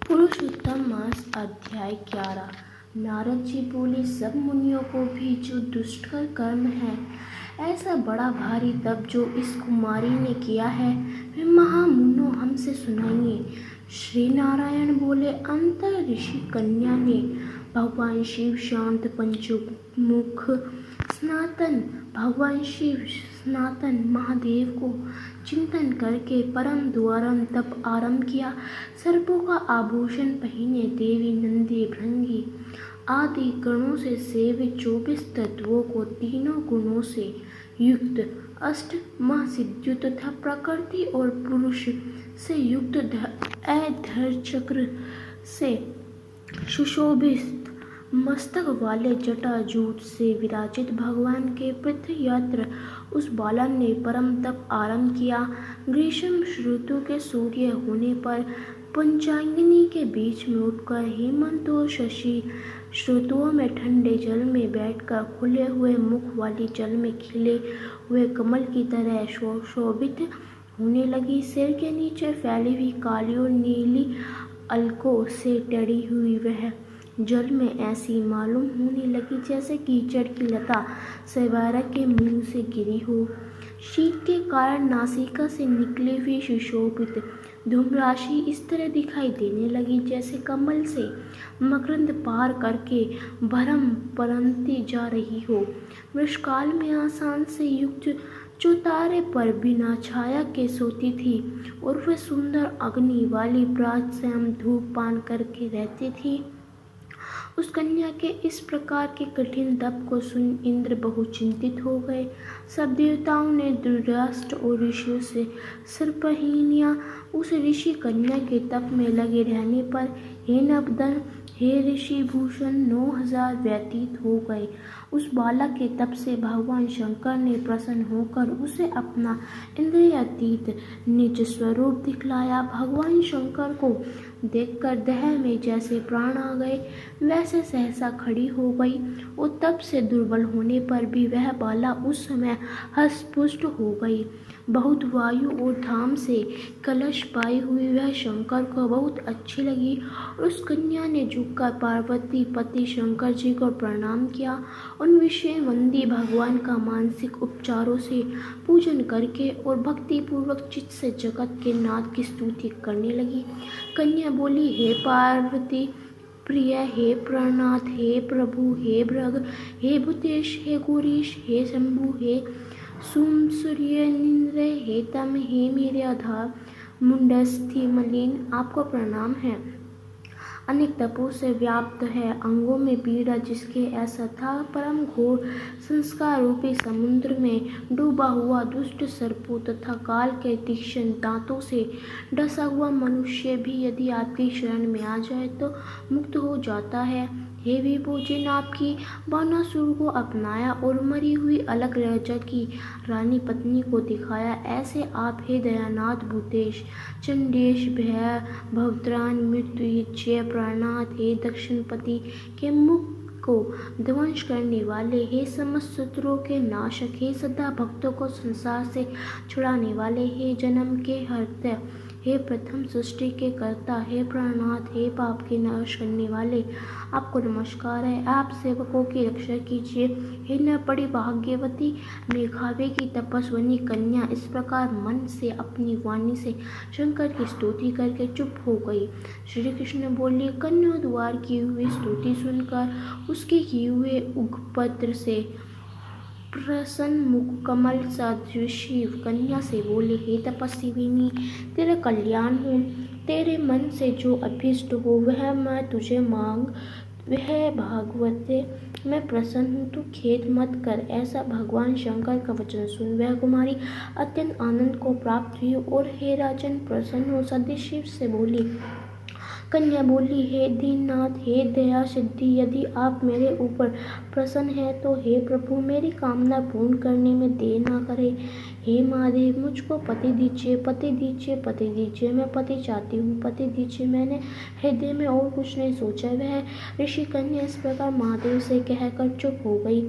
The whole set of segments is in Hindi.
पुरुषोत्तम मास अध्याय 11। नारद जी बोले, सब मुनियों को भी जो दुष्कर कर्म है ऐसा बड़ा भारी तप जो इस कुमारी ने किया है वे महामुनो हमसे सुनाइए। श्री नारायण बोले, अंतर ऋषि कन्या ने भगवान शिव शांत पंचमुख सनातन भगवान शिव सनातन महादेव को चिंतन करके परम द्वारम तप आरंभ किया। सर्पों का आभूषण पहने देवी नंदी भृंगी आदि गणों से सेवित 24 तत्वों को तीनों गुणों से युक्त अष्ट महासिद्धियों तथा प्रकृति और पुरुष से युक्त धर चक्र से सुशोभित मस्तक वाले जटाजूट से विराजित भगवान के पृथ्वी उस बालन ने परम तप आरंभ किया। ग्रीष्म ऋतु के सूर्य होने पर पंचाग्नि के बीच में उठकर हेमंत और शशि ऋतुओं में ठंडे जल में बैठकर खुले हुए मुख वाली जल में खिले हुए कमल की तरह शोभित होने लगी। सिर के नीचे फैली हुई काली और नीली अलकों से टेढ़ी हुई वह जल में ऐसी मालूम होने लगी जैसे कीचड़ की लता सवारक के मुंह से गिरी हो। शीत के कारण नासिका से निकली हुई सुशोभित धूमराशि इस तरह दिखाई देने लगी जैसे कमल से मकरंद पार करके भरम परंती जा रही हो। वृषकाल में आसान से युक्त चौतारे पर बिना छाया के सोती थी और वह सुंदर अग्नि वाली प्रात से हम धूप पान करके रहती थी। उस कन्या के इस प्रकार के कठिन तप को सुन इंद्र बहुत चिंतित हो गए। सब देवताओं ने धृतराष्ट्र और ऋषियों से सर्पहीनिया उस ऋषि कन्या के तप में लगे रहने पर, हे नवदन, हे ऋषि भूषण, 9000 व्यतीत हो गए। उस बालक के तप से भगवान शंकर ने प्रसन्न होकर उसे अपना इंद्रियातीत निज स्वरूप दिखलाया। भगवान शंकर को देखकर देह में जैसे प्राण आ गए वैसे सहसा खड़ी हो गई और तप से दुर्बल होने पर भी वह बाला उस समय हष्टपुष्ट हो गई। बहुत वायु और धाम से कलश पाई हुई वह शंकर को बहुत अच्छी लगी और उस कन्या ने झुककर पार्वती पति शंकर जी को प्रणाम किया। उन विषय वंदी भगवान का मानसिक उपचारों से पूजन करके और भक्ति पूर्वक चित्त से जगत के नाथ की स्तुति करने लगी। कन्या बोली, हे पार्वती प्रिय, हे प्रणाथ, हे प्रभु, हे भृग, हे भूतेश, हे गौरीश, हे शंभु, हे सूम सूर्य निंद्र, हे तम, हे मेरे आधार मुंडस्थि मलिन, आपको प्रणाम है। अनेक तपों से व्याप्त है, अंगों में पीड़ा जिसके ऐसा था परम घोर संस्कार रूपी समुद्र में डूबा हुआ दुष्ट सर्पों तथा काल के तीक्ष्ण दांतों से डसा हुआ मनुष्य भी यदि आपकी शरण में आ जाए तो मुक्त हो जाता है। हे विभो, जिन आपकी बाणासुर को अपनाया और मरी हुई अलग राजा की रानी पत्नी को दिखाया, ऐसे आप हे दयानाथ भूतेश, चंडेश, भय भवत्रान, मृत्यु प्राणनाथ, हे दक्षिणपति के मुख को ध्वंस करने वाले, हे समस्त शत्रुओं के नाशक, हे सदा भक्तों को संसार से छुड़ाने वाले, हे जन्म के हर्ता, हे प्रथम सृष्टि के कर्ता, हे प्राणनाथ, हे पाप के नाश करने वाले, आपको नमस्कार है। आप सेवकों की रक्षा कीजिए। हे न पड़ी भाग्यवती मेघावी की तपस्विनी कन्या इस प्रकार मन से अपनी वाणी से शंकर की स्तुति करके चुप हो गई। श्री कृष्ण बोले, कन्या द्वार की हुई स्तुति सुनकर उसके किए हुए उगपत्र से प्रसन्न मुख कमल सदृश कन्या से बोले, हे तपस्विनी, तेरा कल्याण हो। तेरे मन से जो अभीष्ट हो वह मैं तुझे मांग, वह भागवते मैं प्रसन्न हूँ, तू खेद मत कर। ऐसा भगवान शंकर का वचन सुन वह कुमारी अत्यंत आनंद को प्राप्त हुई और हे राजन प्रसन्न हो सदिशिव से बोली। कन्या बोली, हे दीननाथ, हे दया सिद्धि, यदि आप मेरे ऊपर प्रसन्न हैं तो हे प्रभु मेरी कामना पूर्ण करने में देर न करें। हे महादेव, मुझको पति दीजिए, पति दीजिए, पति दीजिए, मैं पति चाहती हूँ, पति दीजिए। मैंने हृदय में और कुछ नहीं सोचा। वह ऋषि कन्या इस प्रकार महादेव से कहकर चुप हो गई।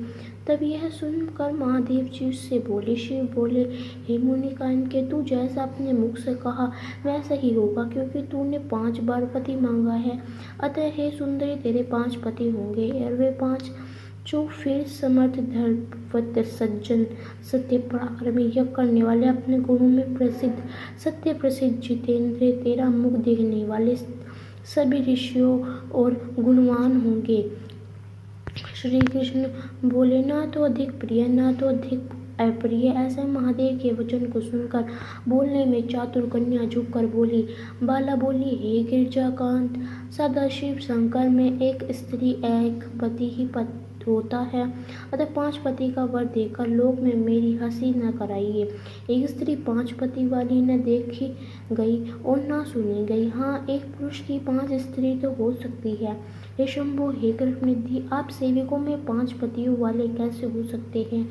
तब यह सुनकर महादेव जी उससे बोले। शिव बोले, हे मुनिकांत, तू जैसा अपने मुख से कहा वैसा ही होगा, क्योंकि तूने 5 बार पति मांगा है। अतः हे सुंदरी, तेरे 5 पति होंगे, और वे 5 जो फिर समर्थ, धर्मवत, सज्जन, सत्य, पराक्रमी, यज्ञ करने वाले, अपने गुणों में प्रसिद्ध, सत्य प्रसिद्ध, जितेंद्र, तेरा मुख देखने वाले सभी ऋषियों और गुणवान होंगे। श्री कृष्ण बोले, ना तो अधिक प्रिय, ना तो अधिक अप्रिय। ऐसे महादेव के वचन को सुनकर बोलने में चातुर कन्या झुककर बोली। बाला बोली, हे गिरजाकांत, सदाशिव शंकर में एक स्त्री एक पति ही होता है, अतः 5 पति का वर देकर लोक में मेरी हंसी न कराइए। एक स्त्री 5 पति वाली न देखी गई और न सुनी गई। हाँ, एक पुरुष की 5 स्त्री तो हो सकती है। हे शंभु, हे कृष्णनिधि, आप सेवकों में 5 पतियों वाले कैसे हो सकते हैं?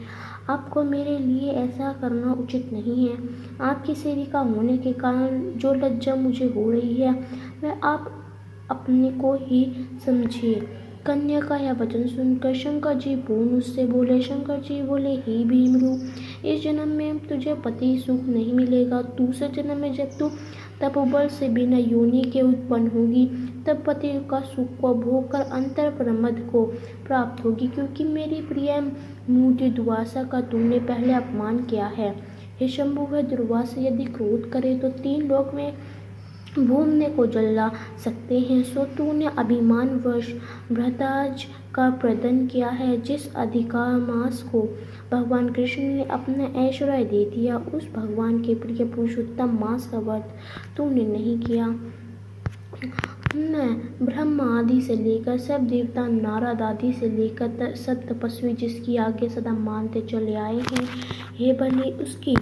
आपको मेरे लिए ऐसा करना उचित नहीं है। आपकी सेविका होने के कारण जो लज्जा मुझे हो रही है, वह आप अपने को ही समझिए। कन्या का यह वचन सुनकर शंकर जी पूर्ण उससे बोले। शंकर जी बोले, हे भीमरू, इस जन्म में तुझे पति सुख नहीं मिलेगा। दूसरे जन्म में जब तू तपोबल से बिना योनि के उत्पन्न होगी, तब पति का सुख को भोग कर अंतर प्रमद को प्राप्त होगी, क्योंकि मेरी प्रिय मूर्ति दुर्वासा का तुमने पहले अपमान किया है। हे शंभु, वह दुर्वासा यदि क्रोध करे तो 3 लोक में भूमने को जला सकते हैं। सो तूने अभिमानवश भ्रताज का प्रदान किया है। जिस अधिकार मास को भगवान कृष्ण ने अपना ऐश्वर्य दे दिया, उस भगवान के प्रिय पुरुषोत्तम मास का व्रत तूने नहीं किया। मैं ब्रह्मा आदि से लेकर सब देवता, नारद आदि से लेकर सब तपस्वी जिसकी आज्ञा सदा मानते चले आए हैं, हे बलि, उसकी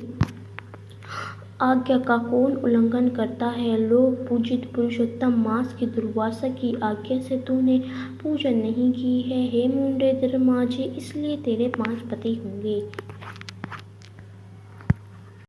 आज्ञा का कौन उल्लंघन करता है? लोग पूजित पुरुषोत्तम मास की दुर्वासा की आज्ञा से तूने पूजन नहीं की है। हे मुंडे धर्माजी, इसलिए तेरे 5 पति होंगे।